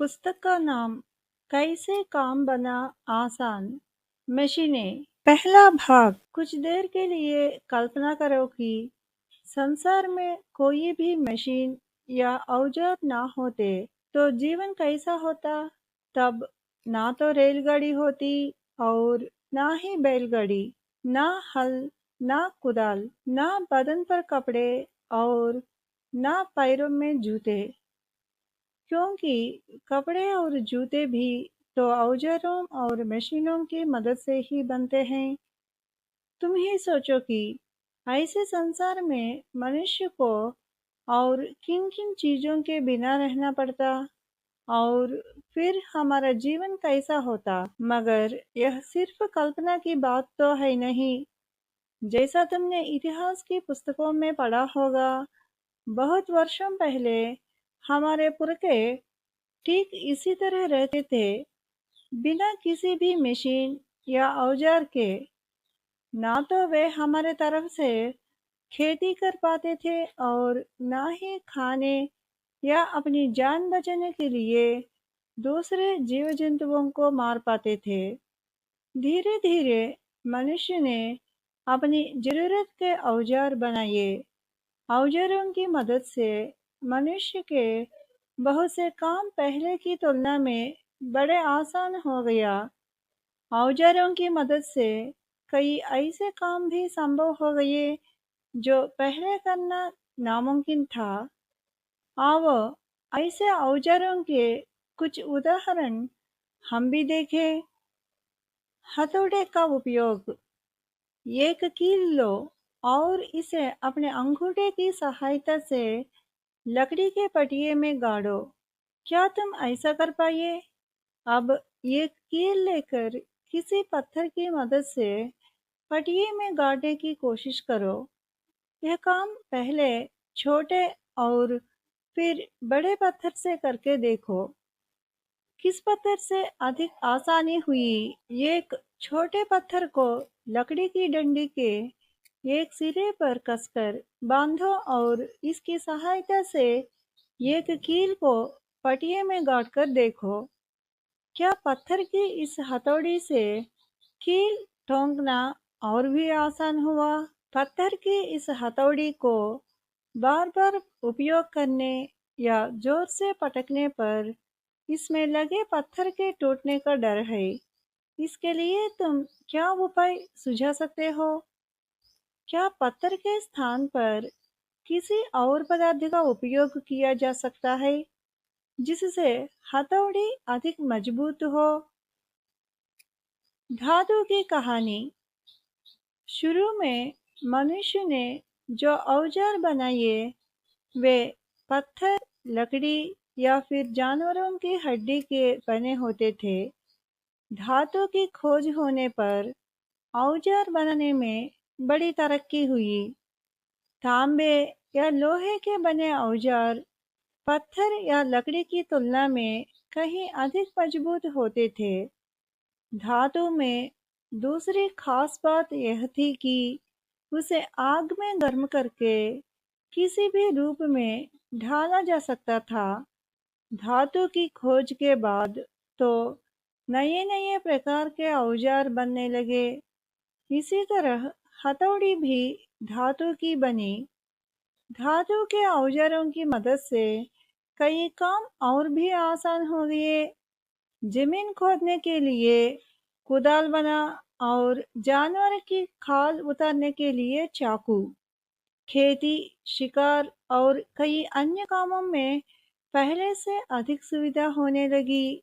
पुस्तक का नाम कैसे काम बना आसान। मशीनें। पहला भाग। कुछ देर के लिए कल्पना करो कि संसार में कोई भी मशीन या औजार ना होते तो जीवन कैसा होता। तब ना तो रेलगाड़ी होती और ना ही बैलगाड़ी, ना हल, ना कुदाल, ना बदन पर कपड़े और ना पैरों में जूते, क्योंकि कपड़े और जूते भी तो औजारों और मशीनों की मदद से ही बनते हैं। तुम ही सोचो कि ऐसे संसार में मनुष्य को और किन किन चीजों के बिना रहना पड़ता और फिर हमारा जीवन कैसा होता। मगर यह सिर्फ कल्पना की बात तो है नहीं। जैसा तुमने इतिहास की पुस्तकों में पढ़ा होगा, बहुत वर्षों पहले हमारे पुरखे ठीक इसी तरह रहते थे, बिना किसी भी मशीन या औजार के। ना तो वे हमारे तरफ से खेती कर पाते थे और ना ही खाने या अपनी जान बचाने के लिए दूसरे जीव जंतुओं को मार पाते थे। धीरे धीरे मनुष्य ने अपनी जरूरत के औजार बनाए। औजारों की मदद से मनुष्य के बहुत से काम पहले की तुलना में बड़े आसान हो गया। औजारों की मदद से कई ऐसे काम भी संभव हो गए जो पहले करना नामुमकिन था। आओ ऐसे औजारों के कुछ उदाहरण हम भी देखें। हथौड़े का उपयोग। एक कील लो और इसे अपने अंगूठे की सहायता से लकड़ी के पटिये में गाड़ो। क्या तुम ऐसा कर पाए? अब एक कील लेकर किसी पत्थर की मदद से पटिये में गाड़ने की कोशिश करो। यह काम पहले छोटे और फिर बड़े पत्थर से करके देखो, किस पत्थर से अधिक आसानी हुई। एक छोटे पत्थर को लकड़ी की डंडी के एक सिरे पर कसकर बांधो और इसकी सहायता से एक कील को पटिये में गाड़कर देखो। क्या पत्थर की इस हथौड़ी से कील ठोंकना और भी आसान हुआ? पत्थर की इस हथौड़ी को बार बार उपयोग करने या जोर से पटकने पर इसमें लगे पत्थर के टूटने का डर है। इसके लिए तुम क्या उपाय सुझा सकते हो? क्या पत्थर के स्थान पर किसी और पदार्थ का उपयोग किया जा सकता है जिससे हथौड़ी अधिक मजबूत हो? धातु की कहानी। शुरू में मनुष्य ने जो औजार बनाए वे पत्थर, लकड़ी या फिर जानवरों की हड्डी के बने होते थे। धातु की खोज होने पर औजार बनाने में बड़ी तरक्की हुई। तांबे या लोहे के बने औजार पत्थर या लकड़ी की तुलना में कहीं अधिक मजबूत होते थे। धातु में दूसरी खास बात यह थी कि उसे आग में गर्म करके किसी भी रूप में ढाला जा सकता था। धातु की खोज के बाद तो नए नए प्रकार के औजार बनने लगे। इसी तरह हथौड़ी भी धातु की बनी। धातु के औजारों की मदद से कई काम और भी आसान हो गए। जमीन खोदने के लिए कुदाल बना और जानवर की खाल उतारने के लिए चाकू। खेती, शिकार और कई अन्य कामों में पहले से अधिक सुविधा होने लगी।